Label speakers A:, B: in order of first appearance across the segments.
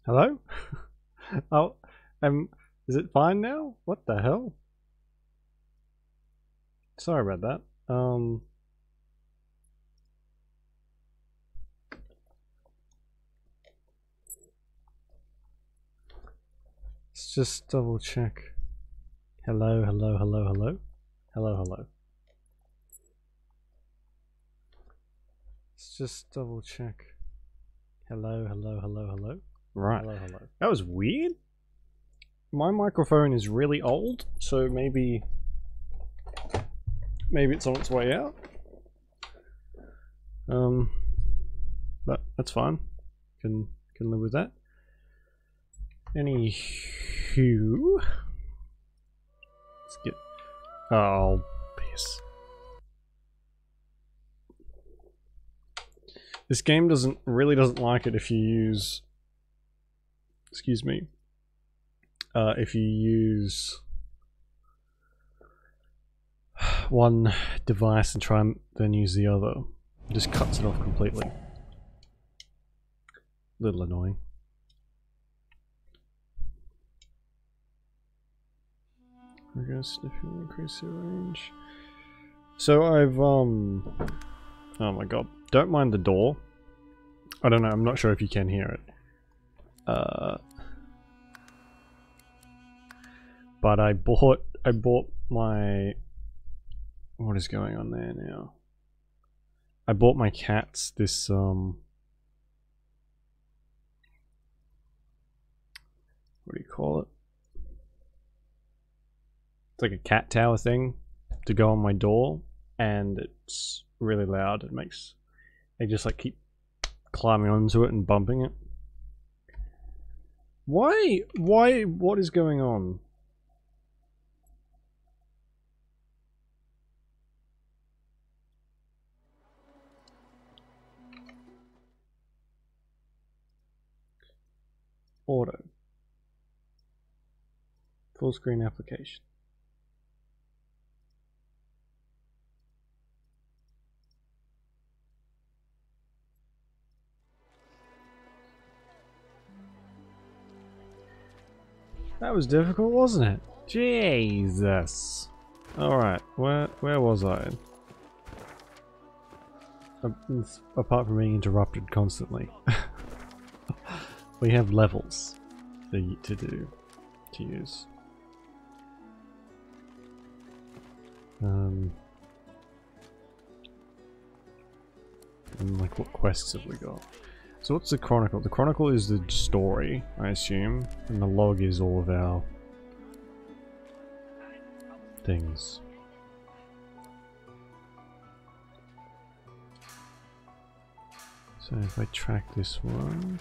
A: Hello? Oh, is it fine now? What the hell? Sorry about that. Let's just double check. Hello, hello, hello, hello. Hello, hello. Let's just double check. Hello, hello, hello, hello. Right. Hello, hello. That was weird. My microphone is really old, so maybe it's on its way out. But that's fine. Can live with that. Anywho, let's get. Oh, piss. This game really doesn't like it if you use. Excuse me. If you use one device and try and then use the other, it just cuts it off completely. Little annoying. We're gonna significantly increase the range. So I've oh my god. Don't mind the door. I don't know, I'm not sure if you can hear it. But I bought my, what is going on there now? I bought my cats this what do you call it? It's like a cat tower thing to go on my door, and it's really loud. They just like keep climbing onto it and bumping it. Why? What is going on? Auto. Full screen application. That was difficult, wasn't it? Jesus. Alright, where was I? Apart from being interrupted constantly. We have levels to use. And like, what quests have we got? So what's the Chronicle? The Chronicle is the story, I assume, and the log is all of our things. So if I track this one,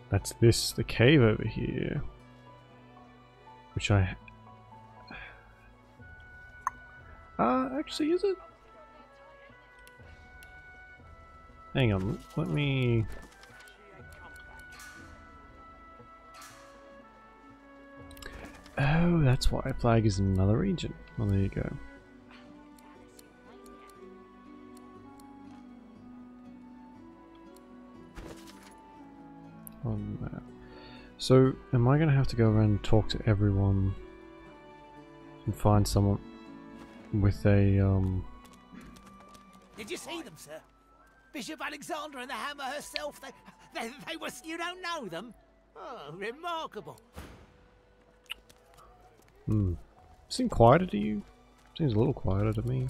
A: that's the cave over here, which actually, is it? Hang on, let me... Oh, that's why Flag is in another region. Well, there you go. On that. So, am I going to have to go around and talk to everyone and find someone with a,
B: Did you see them, sir? Bishop Alexander and the Hammer herself, they were... You don't know them? Oh, remarkable.
A: Seem quieter to you? Seems a little quieter to me.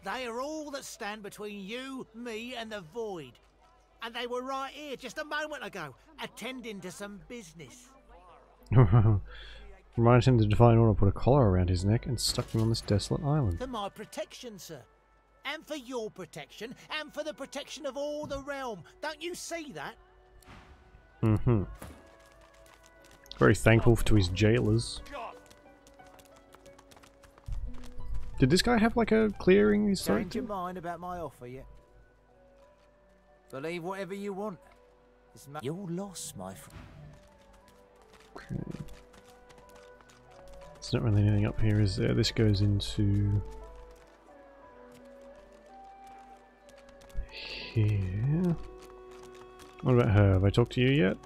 B: They are all that stand between you, me and the void. And they were right here just a moment ago, attending to some business.
A: Reminded him to Divine Order put a collar around his neck and stuck him on this desolate island.
B: For my protection, sir. And for your protection, and for the protection of all the realm. Don't you see that?
A: Very thankful to his jailers. Did this guy have like a clearing his throat?
B: Change your mind about my offer yet? Believe whatever you want. You're lost, my friend.
A: Okay. There's not really anything up here, is there? This goes into... here. What about her? Have I talked to you yet?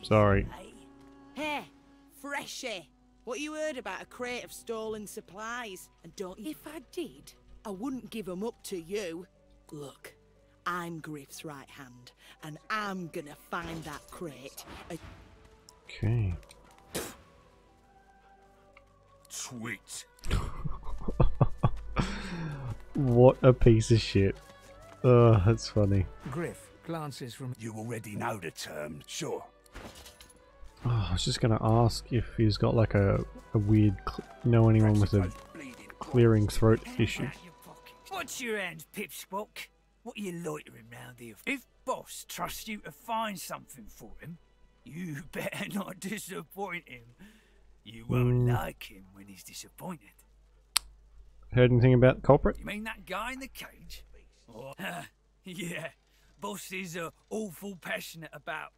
A: Sorry.
C: Hey, Freshie. What you heard about a crate of stolen supplies? And don't... If I did, I wouldn't give them up to you. Look, I'm Griff's right hand, and I'm gonna find that crate.
A: Okay.
D: Sweet.
A: What a piece of shit. Oh, that's funny.
E: Griff glances from...
D: You already know the term, sure.
A: Oh, I was just gonna ask if he's got like a weird, know anyone with a clearing throat issue.
F: What's your end, Pipspock? What are you loitering round here? If Boss trusts you to find something for him, you better not disappoint him. You won't like him when he's disappointed.
A: Heard anything about the culprit?
F: You mean that guy in the cage? Oh, yeah. Boss is awful passionate about...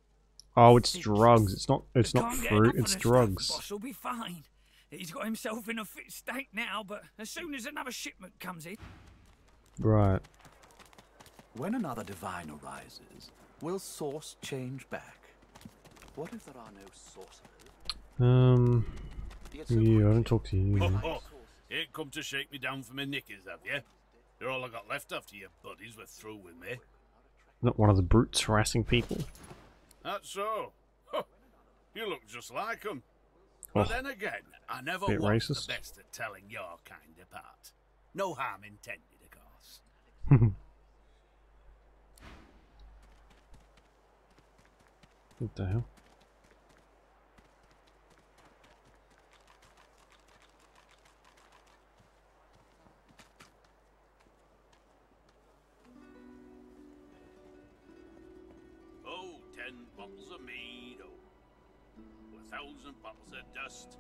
A: Oh, it's drugs. It's not
F: Can't get
A: fruit,
F: enough of
A: it's
F: the
A: drugs.
F: stuff. Boss will be fine. He's got himself in a fit state now, but as soon as another shipment comes in...
A: Right.
G: When another divine arises, will source change back? What if there are no sources?
A: Yeah, I haven't talked to you.
D: Ain't come to shake me down for my knickers, have you? You're all I got left after your buddies were through with me.
A: Not one of the brutes harassing people.
D: That's so. You look just like them. But then again, I never was
A: racist.
D: the best at telling your kind apart. No harm intended, of course.
A: What the hell?
D: Oh, 10 bottles of mead, oh, 1,000 bottles of dust,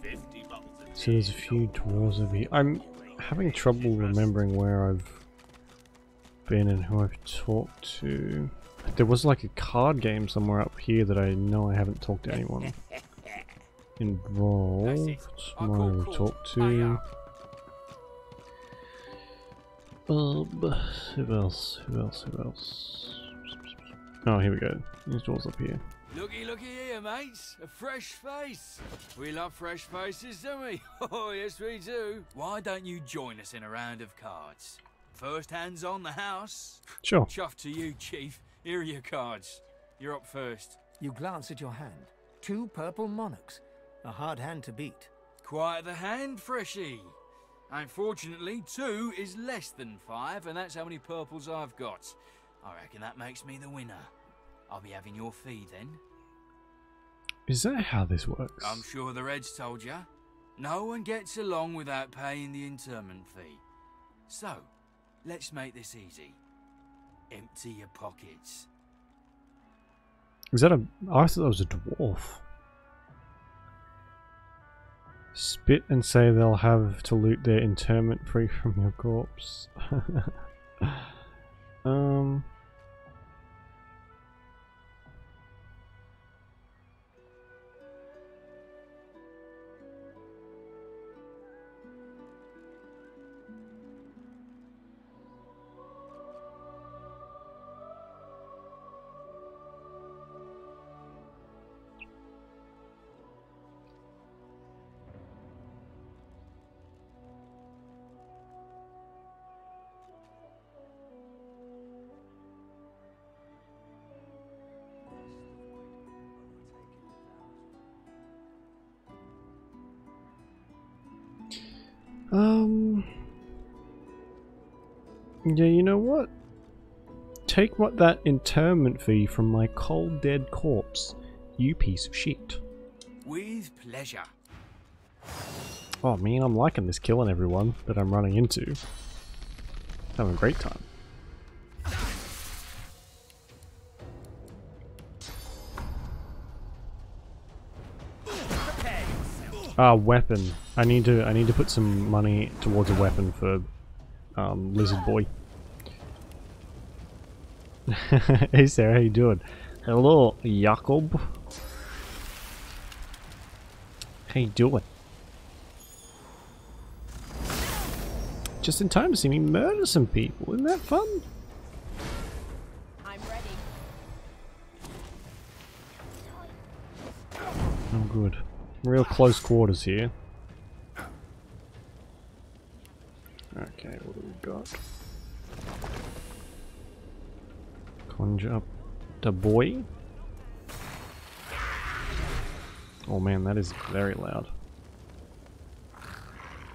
D: 50 bottles of
A: So there's a few dwarves over here. I'm having trouble remembering where I've been and who I've talked to. There was like a card game somewhere up here that I know I haven't talked to anyone involved. Someone I've talked to. Who else? Who else? Oh, here we go. These dwarves up here.
H: Looky here, mates. A fresh face. We love fresh faces, don't we? Oh, yes, we do. Why don't you join us in a round of cards? First hands on the house.
A: Sure.
H: Chuff to you, Chief. Here are your cards. You're up first.
E: You glance at your hand. 2 purple monarchs. A hard hand to beat.
H: Quite the hand, Freshie. Unfortunately, 2 is less than 5, and that's how many purples I've got. I reckon that makes me the winner. I'll be having your fee then.
A: Is that how this works?
H: I'm sure the Reds told you. No one gets along without paying the interment fee. So, let's make this easy. Empty your pockets.
A: Is that a... I thought that was a dwarf. Spit and say they'll have to loot their interment free from your corpse. Yeah, you know what? Take that interment fee from my cold dead corpse, you piece of shit.
H: With pleasure.
A: Oh man, I'm liking this killing everyone that I'm running into. Having a great time. Weapon. I need to put some money towards a weapon for Lizard Boy. Hey Sarah, how you doing? Hello, Jakob. How you doing? Just in time to see me murder some people. Isn't that fun? good. Real close quarters here. Okay, what do we got? Conjure up the boy. Oh man, that is very loud.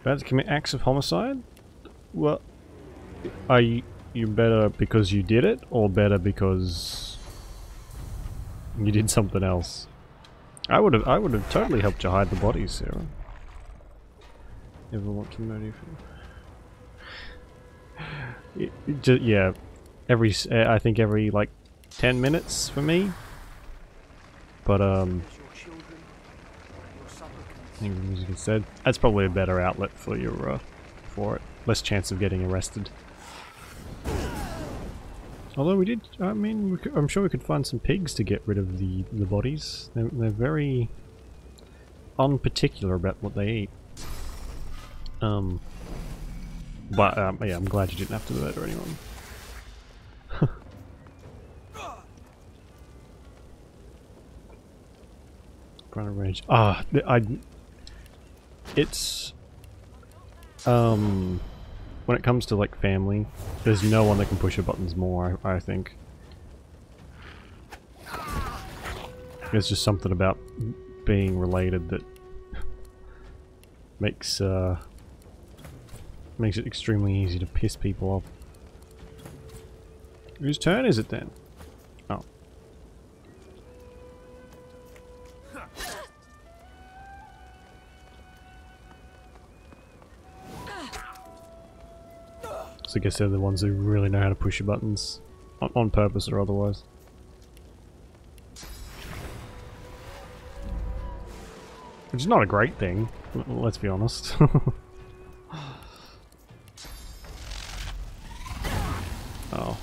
A: About to commit acts of homicide? Well, are you better because you did it, or better because you did something else? I would have totally helped you hide the bodies, Sarah. Ever want to murder you? Yeah, I think every like 10 minutes for me. But I think the music instead. That's probably a better outlet for your for it. Less chance of getting arrested. Although we did, I mean, I'm sure we could find some pigs to get rid of the bodies. They're very unparticular about what they eat. But yeah, I'm glad you didn't have to murder anyone. Grunt of rage. It's when it comes to like family, there's no one that can push your buttons more, I think. There's just something about being related that makes it extremely easy to piss people off. Whose turn is it then? Oh. So I guess they're the ones who really know how to push your buttons, on purpose or otherwise. Which is not a great thing, let's be honest. Oh.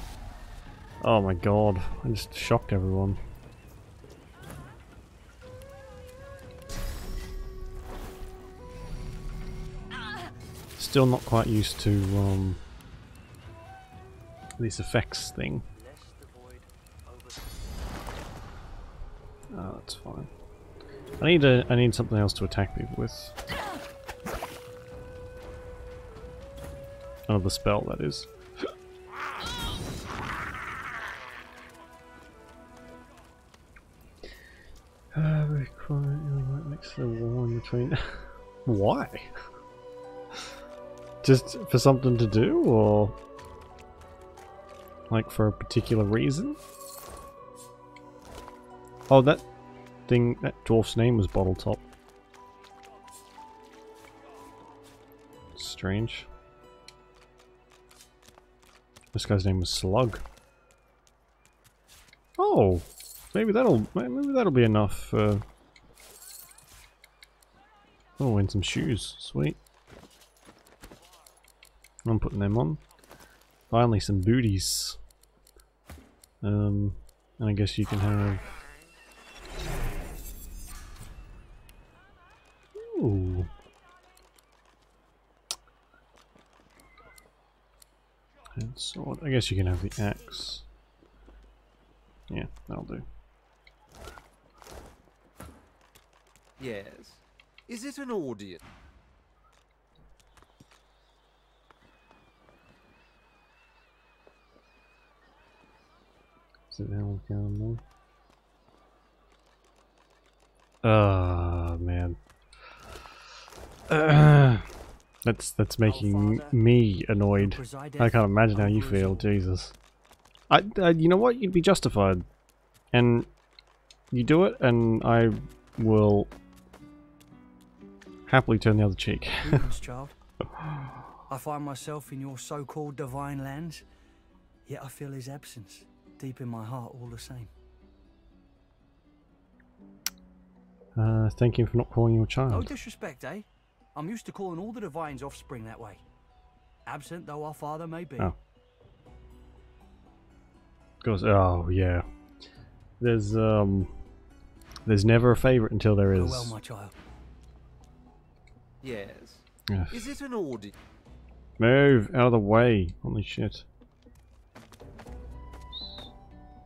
A: Oh my god, I just shocked everyone. Still not quite used to this effects thing. Oh, that's fine. I need something else to attack people with. Another spell, that is. Right next to the wall in between. Why? Just for something to do, or like for a particular reason? Oh, that thing, that dwarf's name was Bottletop. Strange. This guy's name was Slug. Oh, maybe that'll be enough. Oh, win some shoes, sweet. I'm putting them on. Finally, some booties. And I guess you can have. Ooh. And sword. I guess you can have the axe. Yeah, that'll do.
I: Yes. Is it an audience?
A: Is it now going on? Man. That's making me annoyed. I can't imagine how you feel, Jesus. You know what? You'd be justified. And you do it, and I will happily turn the other cheek.
J: Greetings, child. I find myself in your so-called divine lands, yet I feel his absence deep in my heart all the same.
A: Thank you for not calling you a child.
J: No disrespect, eh? I'm used to calling all the divine's offspring that way. Absent though our father may be.
A: Oh. Goes, oh yeah. There's never a favourite until there is.
J: Well, my child.
I: Yes.
A: Ugh.
I: Is it an audience?
A: Move out of the way. Holy shit.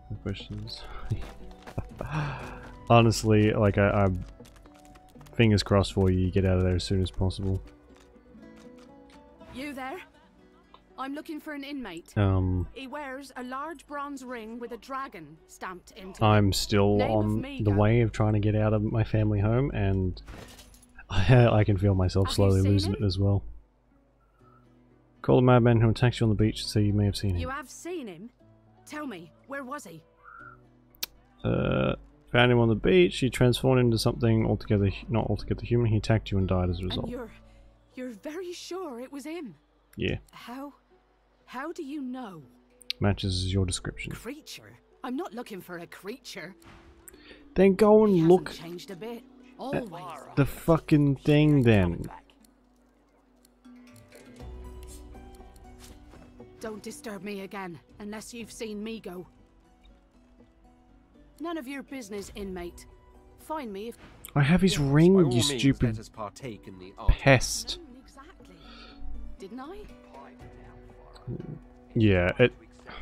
A: No questions. Honestly, like I fingers crossed for you, you get out of there as soon as possible.
K: You there? I'm looking for an inmate. He wears a large bronze ring with a dragon stamped into it.
A: I'm still
K: Name of
A: on
K: me,
A: the
K: Go.
A: way of trying to get out of my family home, and I can feel myself
K: Have you
A: slowly
K: seen
A: losing
K: him?
A: it as well. Call the madman who attacked you on the beach and say you may have seen him.
K: You have seen him? Tell me, where was he?
A: Found him on the beach. He transformed into something altogether, not altogether human. He attacked you and died as a result.
K: And you're very sure it was him?
A: Yeah,
K: How do you know?
A: matches your description.
K: Creature? I'm not looking for a creature.
A: Then go
K: He
A: and look
K: hasn't changed a bit. Always.
A: the fucking thing then.
K: Don't disturb me again, unless you've seen me go. None of your business, inmate. Find me if...
A: I have his
I: By all
A: ring, you
I: means,
A: stupid
I: let us partake in the art.
A: pest.
K: Exactly. Didn't I?
A: Yeah,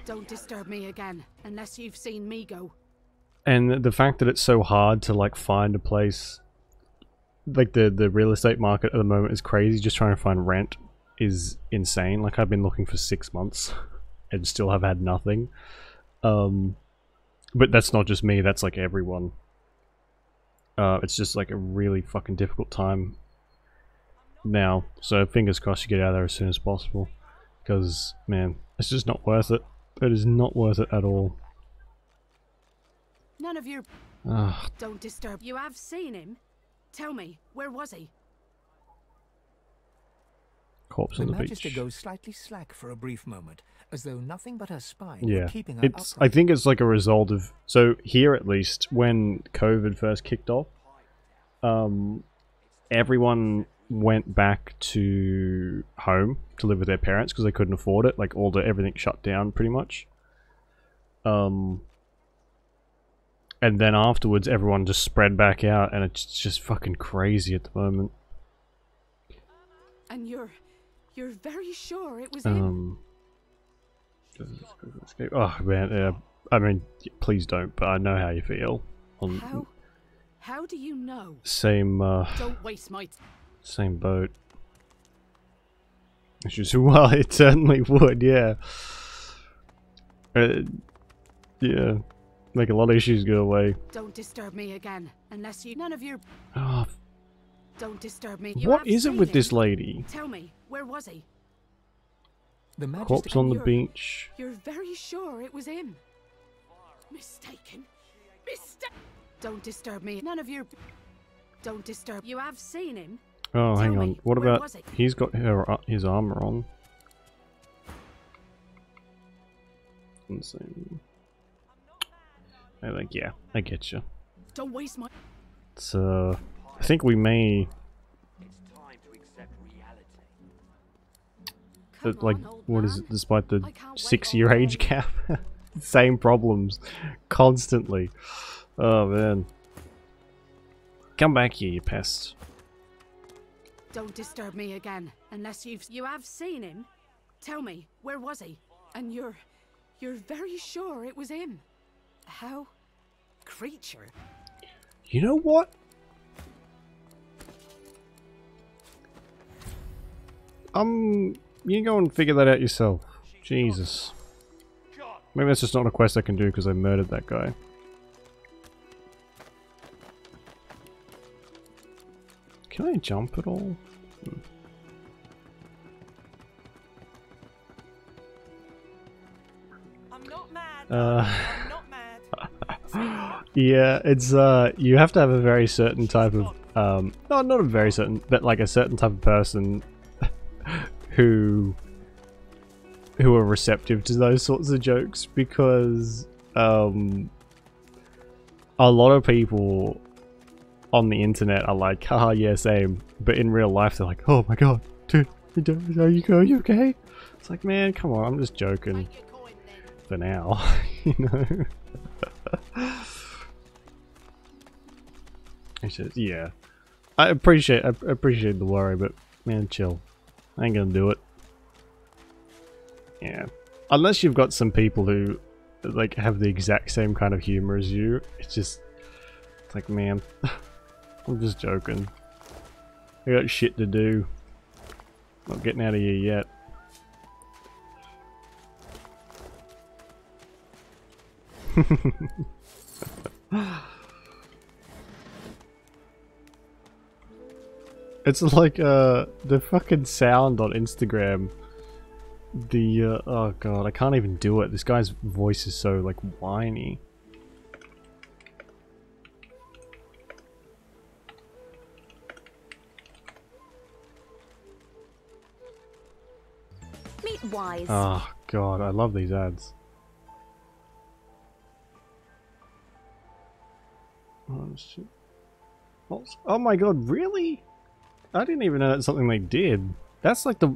K: Don't disturb me again, unless you've seen me go.
A: and the fact that it's so hard to like find a place, like the real estate market at the moment is crazy. Just trying to find rent is insane. Like I've been looking for 6 months and still have had nothing. But that's not just me, that's like everyone. It's just like a really fucking difficult time now, so fingers crossed you get out of there as soon as possible, because man, it's just not worth it. It is not worth it at all.
K: None of your...
A: Ugh.
K: Don't disturb... You have seen him? Tell me, where was he?
A: Corpse
E: The
A: on the
E: Magister
A: beach.
E: goes slightly slack for a brief moment, as though nothing but her spine
A: Yeah,
E: were keeping her
A: it's.
E: upright.
A: I think it's like a result of. So here, at least, when COVID first kicked off, everyone went back to home to live with their parents because they couldn't afford it. Like everything shut down pretty much. And then afterwards, everyone just spread back out, and it's just fucking crazy at the moment.
K: And you're very sure it was him?
A: Oh man, I mean, please don't. But I know how you feel.
K: How do you know?
A: Same.
K: Don't waste my...
A: Same boat. It's just, well, it certainly would, yeah. Yeah. Make a lot of issues go away.
K: Don't disturb me again, unless you... None of your...
A: Oh,
K: Don't disturb me.
A: what is it with this lady?
K: Tell me, where was he?
E: The Magister...
A: Corpse on the
K: you're-
A: beach.
K: You're very sure it was him? Mistaken. Don't disturb me. None of your... Don't disturb... You have seen him?
A: Oh, hang
K: Tell
A: on.
K: me,
A: What
K: where
A: about...
K: was he?
A: He's got his armor on. Insane. Like, yeah, I get you.
K: Don't waste my...
A: So, I think we may...
K: Come
A: like,
K: on, old
A: what is
K: man.
A: it, despite the
K: I can't wait
A: 6-year
K: all
A: age
K: day.
A: gap? Same problems. Constantly. Oh, man. Come back here, you pest.
K: Don't disturb me again, unless you've... You have seen him? Tell me, where was he? And you're very sure it was him? How? Creature?
A: You know what? You go and figure that out yourself. Jesus. Maybe that's just not a quest I can do because I murdered that guy. Can I jump at all?
C: I'm not mad.
A: I'm
C: not mad.
A: Yeah, it's you have to have a very certain type of no, not a very certain, but like a certain type of person who are receptive to those sorts of jokes, because a lot of people on the internet are like, haha, yeah, same, but in real life they're like, oh my god, dude, are you okay? It's like, man, come on, I'm just joking for now. You know. It's just, yeah, I appreciate the worry, but man, chill. I ain't gonna do it. Yeah, unless you've got some people who like have the exact same kind of humor as you, it's like, man, I'm just joking. I got shit to do. Not getting out of here yet. It's like the fucking sound on Instagram. The oh god, I can't even do it. This guy's voice is so like whiny.
L: Meet Wise.
A: Oh god, I love these ads. Oh shit. Oh my god, really? I didn't even know that's something they did. That's like the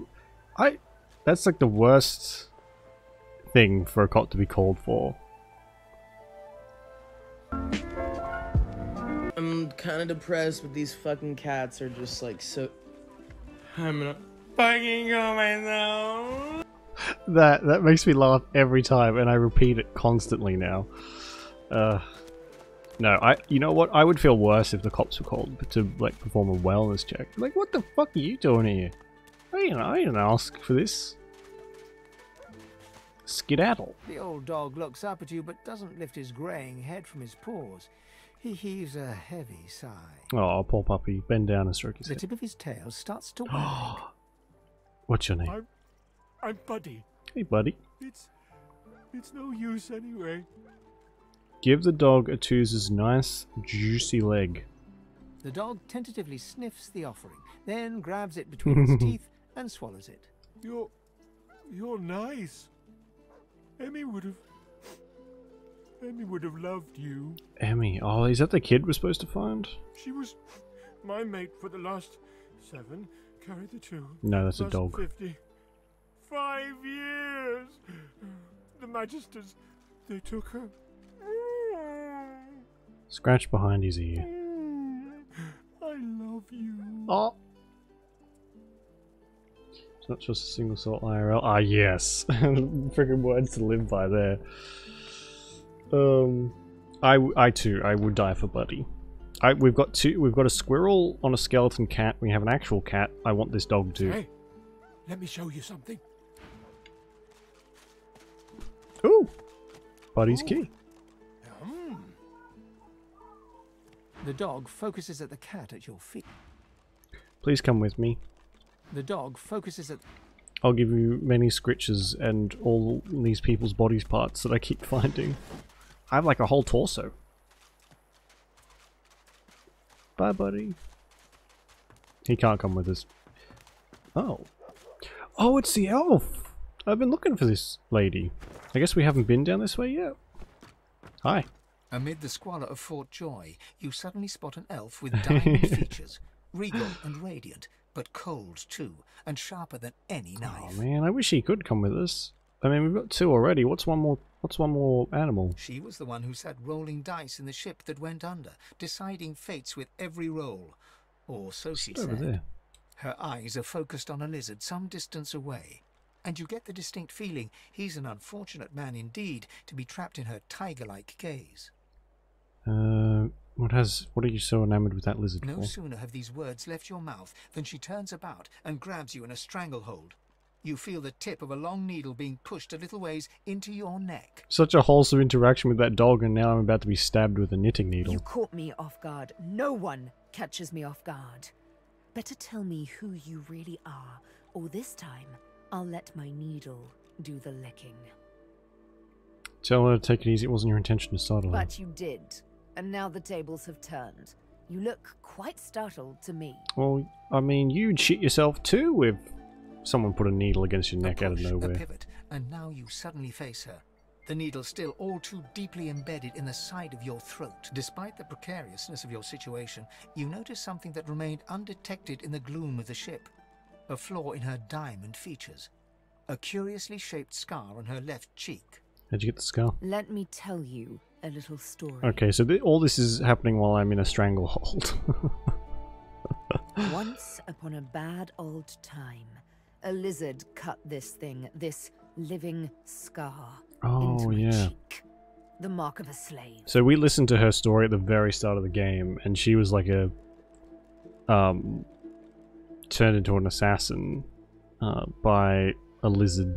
A: that's like the worst thing for a cop to be called for.
M: I'm kind of depressed, but these fucking cats are just like so. I'm not fucking go myself.
A: That makes me laugh every time, and I repeat it constantly now. No, you know what? I would feel worse if the cops were called to like perform a wellness check. Like, what the fuck are you doing here? I didn't ask for this. Skedaddle.
E: The old dog looks up at you but doesn't lift his greying head from his paws. He heaves a heavy sigh.
A: Oh, poor puppy. Bend down and stroke his
E: The
A: head.
E: tip of his tail starts to wag.
A: What's your name?
N: I'm Buddy.
A: Hey, buddy.
N: It's no use anyway.
A: Give the dog a Tooze's nice, juicy leg.
E: The dog tentatively sniffs the offering, then grabs it between its teeth and swallows it.
N: You're nice. Emmy would have loved you.
A: Emmy. Oh, is that the kid we're supposed to find?
N: She was my mate for the last 7. Carried the 2.
A: No, that's a
N: Plus
A: dog.
N: 50. 5 years. The Magisters, they took her.
A: Scratch behind his ear.
N: I love you.
A: Oh. It's not just a single soul IRL. Ah, yes. Freaking words to live by there. I too, I would die for Buddy. We've got a squirrel on a skeleton cat. We have an actual cat. I want this dog too.
N: Hey, let me show you something.
A: Ooh, Buddy's key.
E: The dog focuses at the cat at your feet.
A: Please come with me.
E: The dog focuses at...
A: I'll give you many scritches and all these people's body parts that I keep finding. I have like a whole torso. Bye, buddy. He can't come with us. Oh. Oh, it's the elf! I've been looking for this lady. I guess we haven't been down this way yet. Hi.
E: Amid the squalor of Fort Joy, you suddenly spot an elf with diamond features, regal and radiant, but cold too, and sharper than any knife.
A: Oh man, I wish he could come with us. I mean, we've got 2 already. What's one more animal?
E: She was the one who sat rolling dice in the ship that went under, deciding fates with every roll. Or so she said.
A: Over there.
E: Her eyes are focused on a lizard some distance away, and you get the distinct feeling he's an unfortunate man indeed to be trapped in her tiger-like gaze.
A: What are you so enamored with that lizard for?
E: No sooner have these words left your mouth than she turns about and grabs you in a stranglehold. You feel the tip of a long needle being pushed a little ways into your neck.
A: Such a wholesome interaction with that dog, and now I'm about to be stabbed with a knitting needle.
L: You caught me off guard. No one catches me off guard. Better tell me who you really are, or this time, I'll let my needle do the licking.
A: Tell her to take it easy. It wasn't your intention to startle her.
L: But you did, and now the tables have turned. You look quite startled to me.
A: Well, I mean, you'd shit yourself too if someone put a needle against your neck out of nowhere.
E: A pivot, and now you suddenly face her. The needle still all too deeply embedded in the side of your throat. Despite the precariousness of your situation, you notice something that remained undetected in the gloom of the ship. A flaw in her diamond features. A curiously shaped scar on her left cheek.
A: How'd you get the scar?
L: Let me tell you a little story.
A: Okay, so all this is happening while I'm in a stranglehold.
L: Once upon a bad old time, a lizard cut this thing, this living scar, into my cheek. The mark of a slave.
A: So we listened to her story at the very start of the game, and she was like a turned into an assassin by a lizard.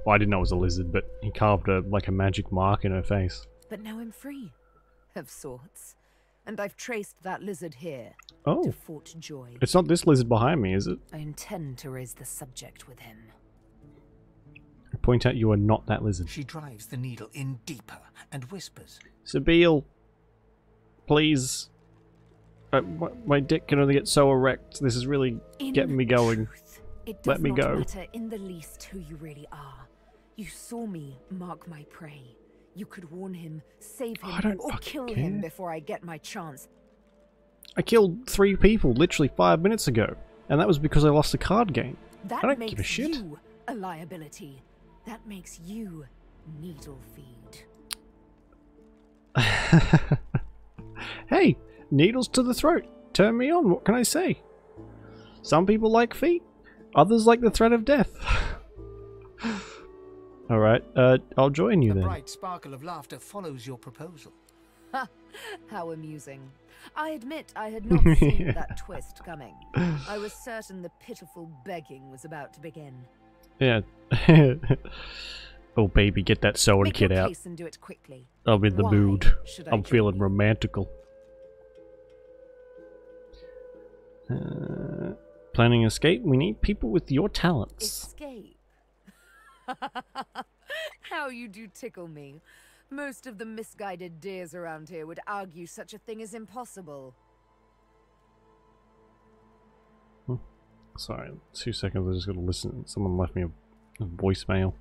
A: Well, I didn't know it was a lizard, but he carved like a magic mark in her face.
L: But now I'm free. Of sorts. And I've traced that lizard here.
A: Oh.
L: To Fort Joy.
A: It's not this lizard behind me, is it?
L: I intend to raise the subject with him.
A: I point out you are not that lizard.
E: She drives the needle in deeper and whispers.
A: Sabine, please. My dick can only get so erect. This is really getting me going.
L: It
A: Let
L: does
A: me
L: not
A: go.
L: matter in the least who you really are. You saw me mark my prey. You could warn him, save him, or kill him before I get my chance.
A: I killed 3 people literally 5 minutes ago, and that was because I lost a card game.
L: That
A: I don't
L: makes
A: give a shit.
L: you a liability. That makes you needle feed.
A: Hey, needles to the throat. Turn me on, what can I say? Some people like feet, others like the threat of death. Alright, I'll join you then.
E: A bright sparkle of laughter follows your proposal.
L: Ha! How amusing. I admit I had not seen that twist coming. I was certain the pitiful begging was about to begin.
A: Yeah. Oh baby, get that sewing
L: Make
A: kit
L: your
A: out.
L: case and do it quickly.
A: I'm in the
L: Why
A: mood.
L: should I
A: I'm
L: join
A: feeling
L: you?
A: romantical. Planning escape? We need people with your talents.
L: Escape. How you do tickle me. Most of the misguided deers around here would argue such a thing is impossible.
A: Sorry, 2 seconds, I just gotta listen. Someone left me a voicemail.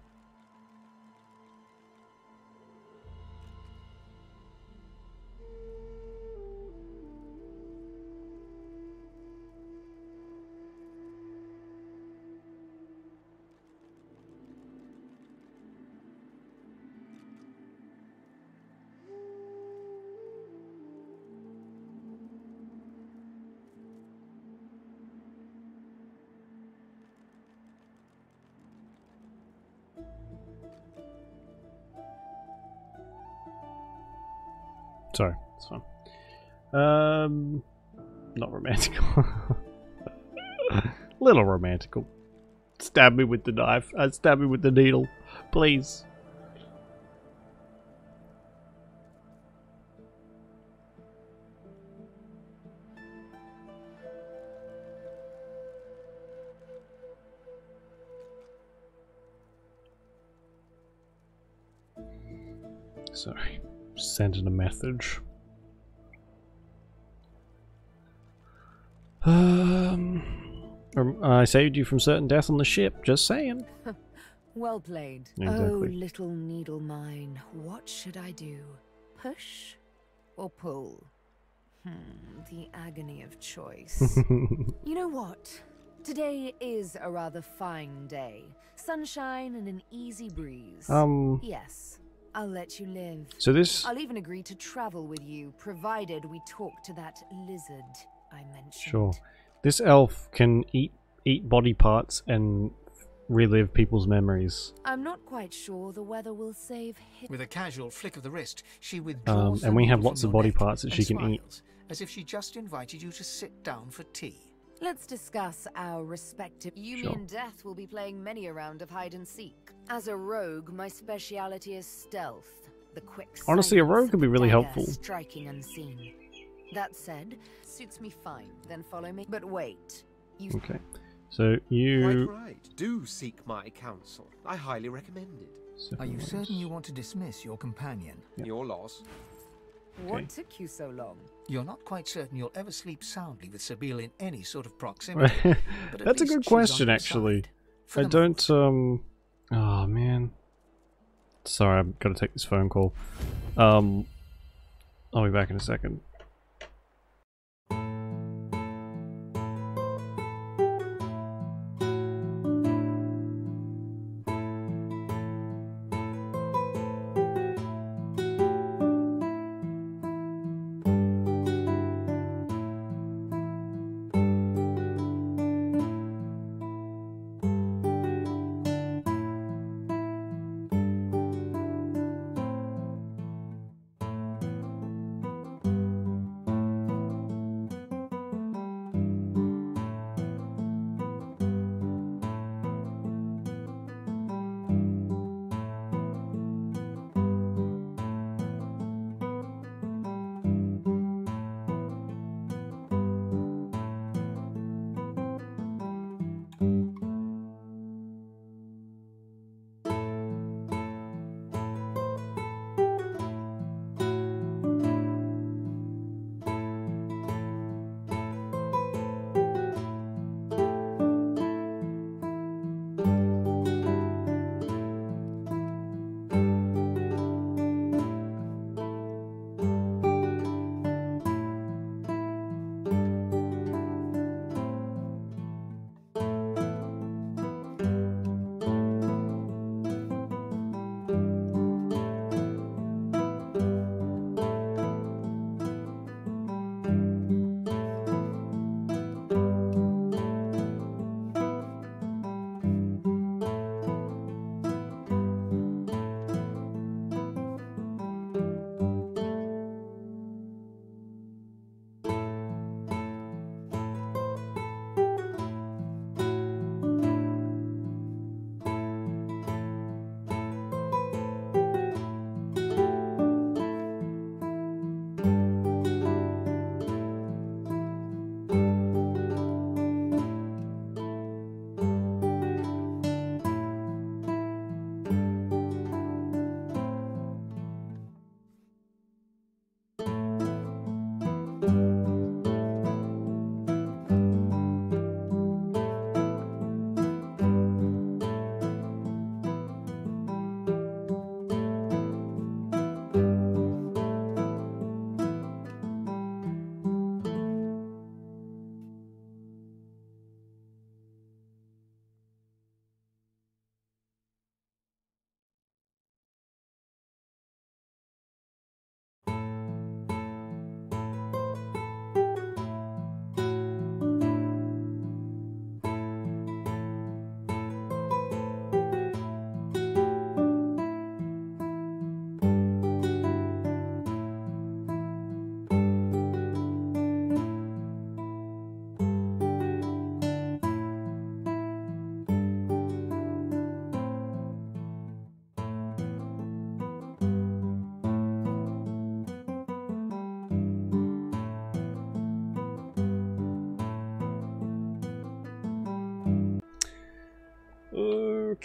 A: Sorry, it's fine. Not romantical. Little romantical. Stab me with the knife. Stab me with the needle. Please. Sorry. Sending a message. I saved you from certain death on the ship, just saying.
L: Well played.
A: Exactly.
L: Oh, little needle mine, what should I do? Push or pull? The agony of choice. You know what? Today is a rather fine day. Sunshine and an easy breeze. Yes, I'll let you live.
A: So this...
L: I'll even agree to travel with you, provided we talk to that lizard I mentioned.
A: Sure. This elf can eat body parts and relive people's memories.
L: I'm not quite sure the weather will save him.
E: With a casual flick of the wrist, she withdraws
A: and we have
E: needle
A: lots
E: from
A: of
E: your
A: body
E: neck
A: parts that
E: and
A: she can eat.
E: smiles, as if she just invited you to sit down for tea.
L: Let's discuss our respective... You
A: Sure.
L: mean Death will be playing many a round of hide and seek. As a rogue, my speciality is stealth. The quick
A: Honestly, a
L: silence
A: rogue
L: of
A: could be
L: the
A: really
L: dagger
A: helpful.
L: Striking unseen. That said, suits me fine. Then follow me. But wait. You...
A: Okay. So you...
I: Quite right. Do seek my counsel. I highly recommend it.
E: Are you certain you want to dismiss your companion?
I: Your loss.
L: What took you so long?
E: You're not quite certain you'll ever sleep soundly with Sabine in any sort of proximity. But at
A: That's a
E: least
A: good
E: she's on
A: question,
E: your
A: actually.
E: side. For
A: I
E: the
A: don't, Oh, man. Sorry, I've got to take this phone call. I'll be back in a second.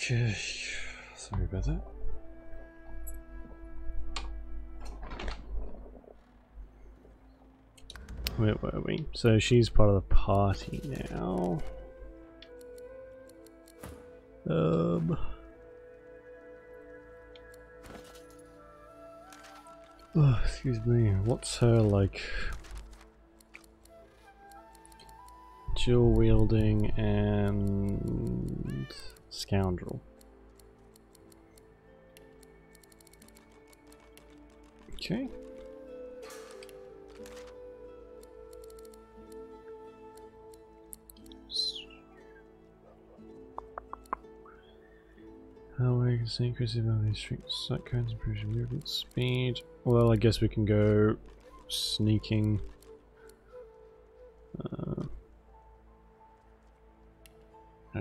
A: Okay. Sorry about that. Where were we? So she's part of the party now. Oh, excuse me. What's her like? Dual wielding and scoundrel. Okay. How we can see increases ability, strength, sight cones, improves your movement speed. Well, I guess we can go sneaking.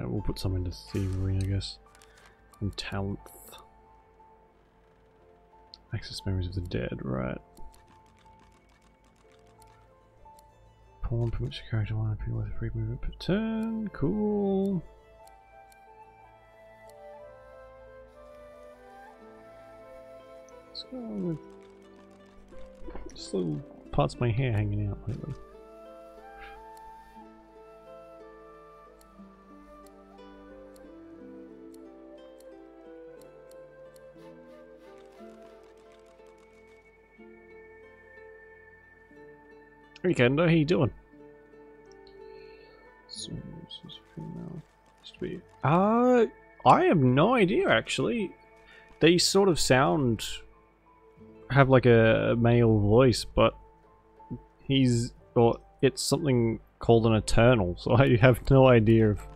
A: We'll put some into thievery, I guess. And talent. Access memories of the dead, right. Pawn permits your character one appear with a free movement per turn. Cool. Let's go on with just little parts of my hair hanging out lately. Hey Kendo, how you doing? So this is female. Must be. I have no idea actually. They sort of have like a male voice, but it's something called an Eternal, so I have no idea if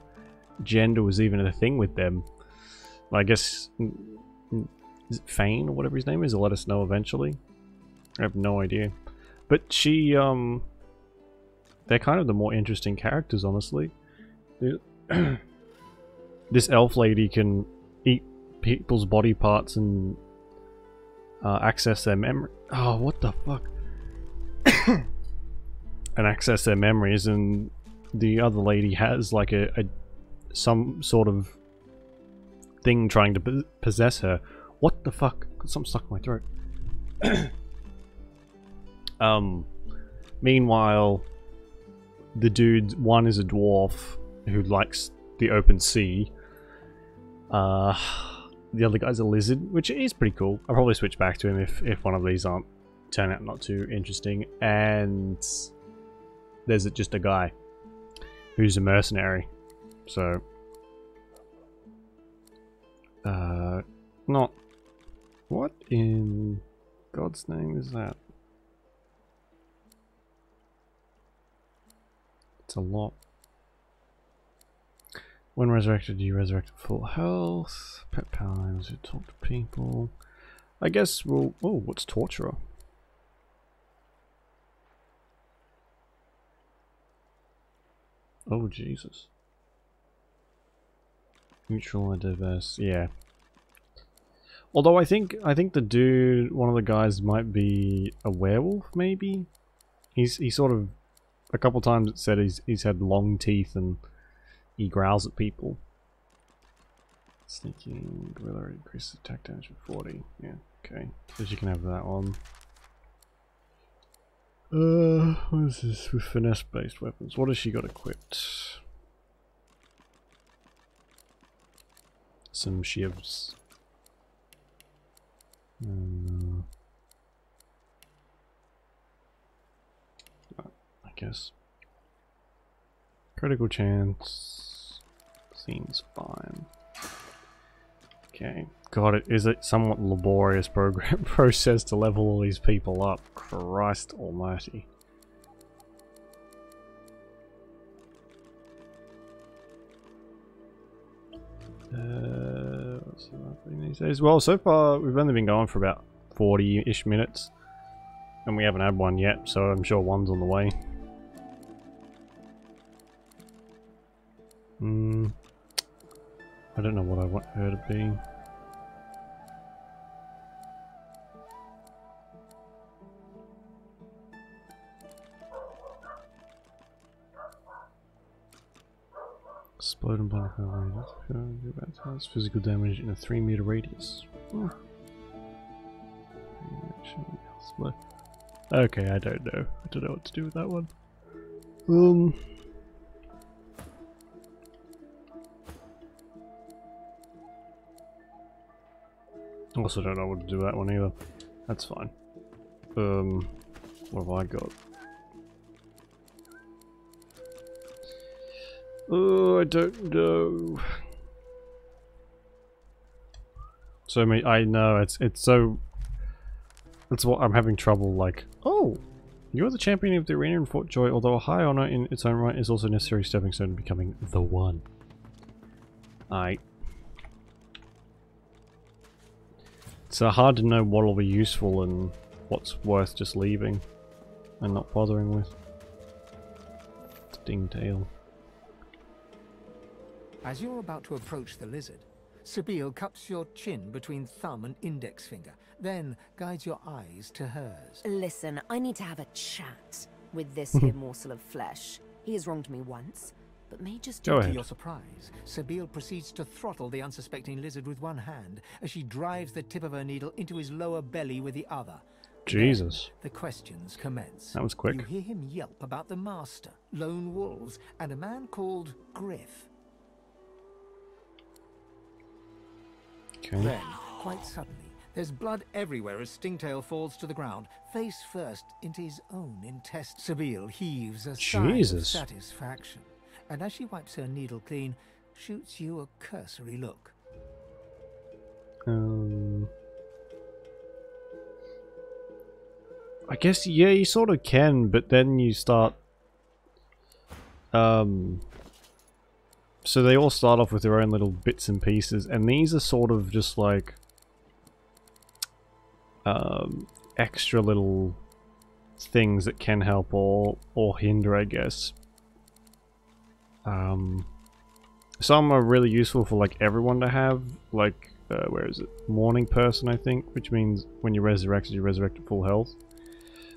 A: gender was even a thing with them. I guess is it Fane or whatever his name is? He'll let us know eventually. I have no idea. But they're kind of the more interesting characters, honestly. This elf lady can eat people's body parts and access their memory. Oh, what the fuck? And access their memories, and the other lady has like some sort of thing trying to possess her. What the fuck? Got something stuck in my throat. Meanwhile, the dude, one is a dwarf who likes the open sea. The other guy's a lizard, which is pretty cool. I'll probably switch back to him if one of these turn out not too interesting. And there's just a guy who's a mercenary. So, not what in God's name is that? It's a lot. When resurrected, you resurrect at full health. Pet power items who talk to people. I guess we'll. Oh, what's Torturer? Oh, Jesus. Neutral and diverse. Yeah. Although I think the dude, one of the guys, might be a werewolf. Maybe he sort of. A couple times it said he's had long teeth and he growls at people. Sneaking gorilla increases attack damage by 40. Yeah, okay. So you can have that one. What is this with finesse based weapons? What has she got equipped? Some shivs. I guess. Critical chance seems fine. Okay. God, it is a somewhat laborious process to level all these people up. Christ almighty. What's happening these days? Well, so far we've only been going for about 40-ish minutes. And we haven't had one yet, so I'm sure one's on the way. I don't know what I want her to be. Explode and blow radius. Physical damage in a 3-meter radius. Okay, I don't know. I don't know what to do with that one. Also don't know what to do with that one either. That's fine. What have I got? Oh, I don't know. So I know it's so. That's what I'm having trouble. Like, oh, you're the champion of the arena in Fort Joy. Although a high honor in its own right is also a necessary stepping stone to becoming the one. It's hard to know what'll be useful and what's worth just leaving and not bothering with. Stingtail.
E: As you're about to approach the lizard, Sabine cups your chin between thumb and index finger, then guides your eyes to hers.
L: Listen, I need to have a chat with this here morsel of flesh. He has wronged me once, but may just
E: To your surprise, Sabine proceeds to throttle the unsuspecting lizard with one hand as she drives the tip of her needle into his lower belly with the other.
A: Jesus.
E: Then the questions commence.
A: That was quick.
E: You hear him yelp about the master, lone wolves, and a man called Griff.
A: Okay.
E: Then, quite suddenly, there's blood everywhere as Stingtail falls to the ground, face first into his own intestine. Sabine heaves a sigh of satisfaction, and as she wipes her needle clean, shoots you a cursory look.
A: I guess, yeah, you sort of can, but then you start... So they all start off with their own little bits and pieces, and these are sort of just like... extra little things that can help or hinder, I guess. Some are really useful for like everyone to have, like, where is it? Morning Person, I think, which means when you resurrect at full health.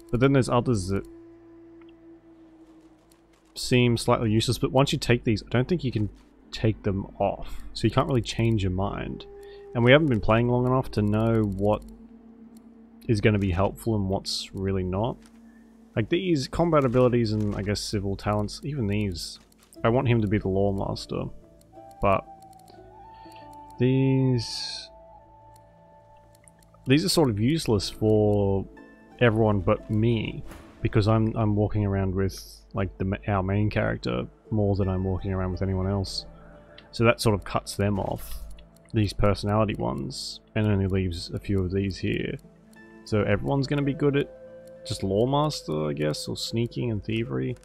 A: But then there's others that seem slightly useless, but once you take these, I don't think you can take them off. So you can't really change your mind. And we haven't been playing long enough to know what is going to be helpful and what's really not. Like these combat abilities and I guess civil talents, even these, I want him to be the Lore Master. But these are sort of useless for everyone but me, because I'm walking around with like our main character more than I'm walking around with anyone else. So that sort of cuts them off, these personality ones, and only leaves a few of these here. So everyone's going to be good at just Lore Master, I guess, or sneaking and thievery,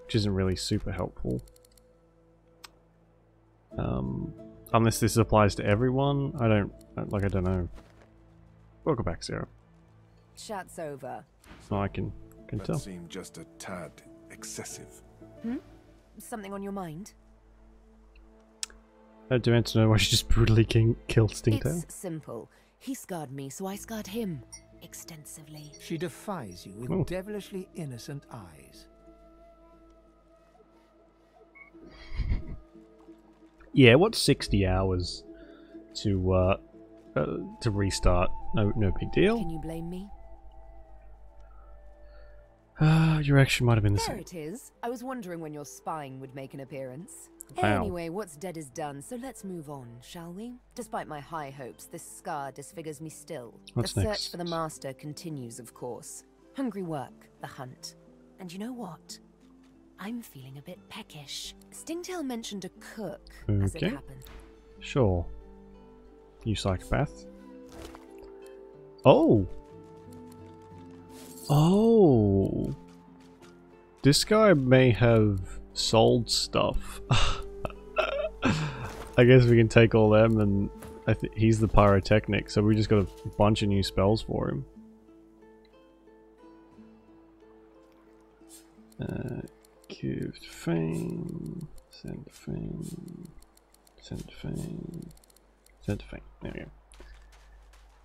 A: which isn't really super helpful. Unless this applies to everyone, I don't know. Welcome back, Sarah.
L: Chat's over.
A: No, I can
O: that
A: tell.
O: Seemed just a tad excessive.
L: Something on your mind?
A: I demand to know why she just brutally killed Stingtail.
L: It's simple. He scarred me, so I scarred him. Extensively.
E: She defies you with devilishly innocent eyes.
A: Yeah, what's 60 hours to restart? No big deal.
L: Can you blame me?
A: Your action might have been the
L: There
A: same.
L: it is. I was wondering when your spying would make an appearance.
A: Wow.
L: Anyway, what's dead is done, so let's move on, shall we? Despite my high hopes, this scar disfigures me still.
A: What's
L: the search
A: next?
L: for the master continues, of course. Hungry work, the hunt. And you know what? I'm feeling a bit peckish. Stingtail mentioned a cook, as it
A: Okay.
L: happened.
A: Sure. You psychopath. Oh! Oh! This guy may have sold stuff. I guess we can take all them, and I think he's the pyrotechnic, so we just got a bunch of new spells for him. Give fame, send fame, send fame, send fame. There we go.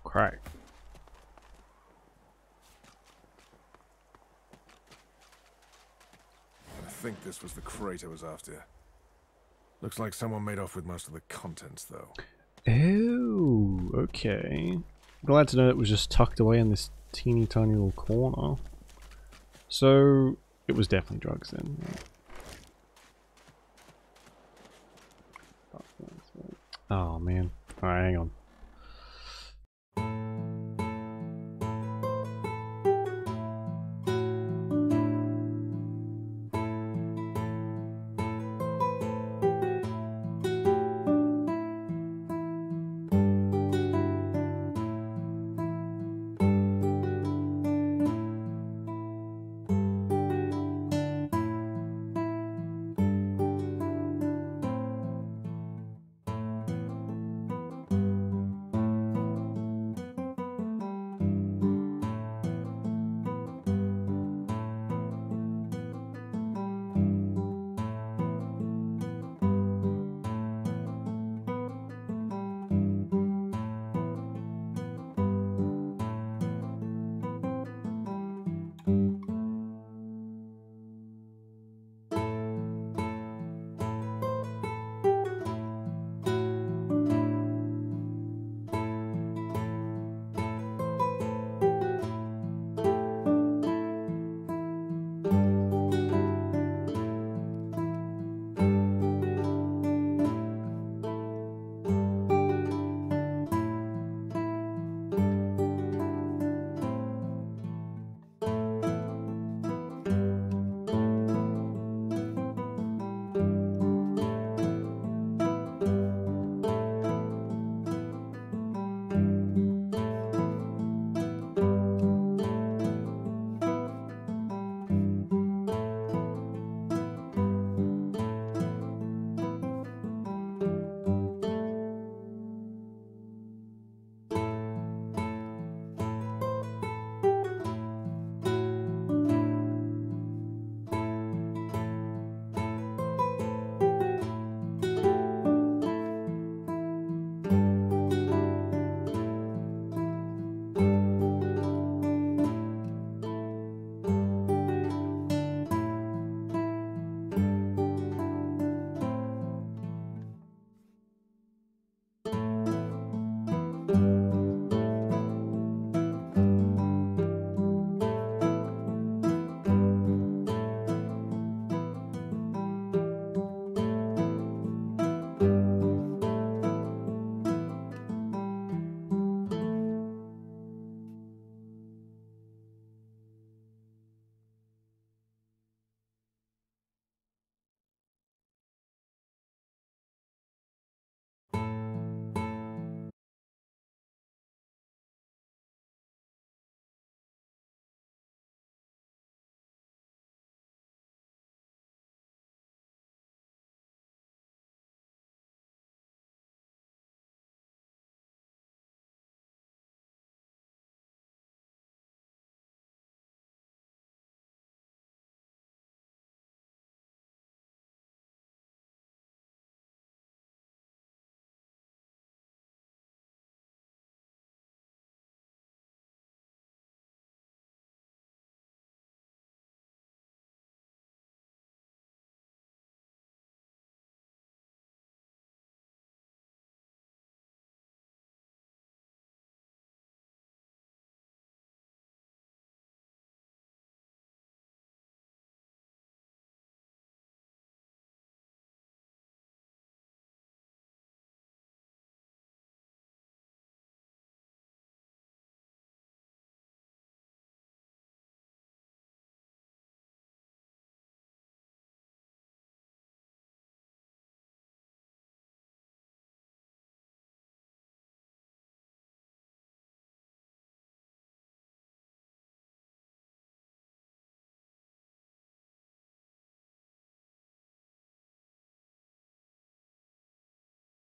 A: Crack.
O: I think this was the crate I was after. Looks like someone made off with most of the contents, though.
A: Oh, okay. Glad to know it was just tucked away in this teeny tiny little corner. So, it was definitely drugs then. Oh man. Alright, hang on.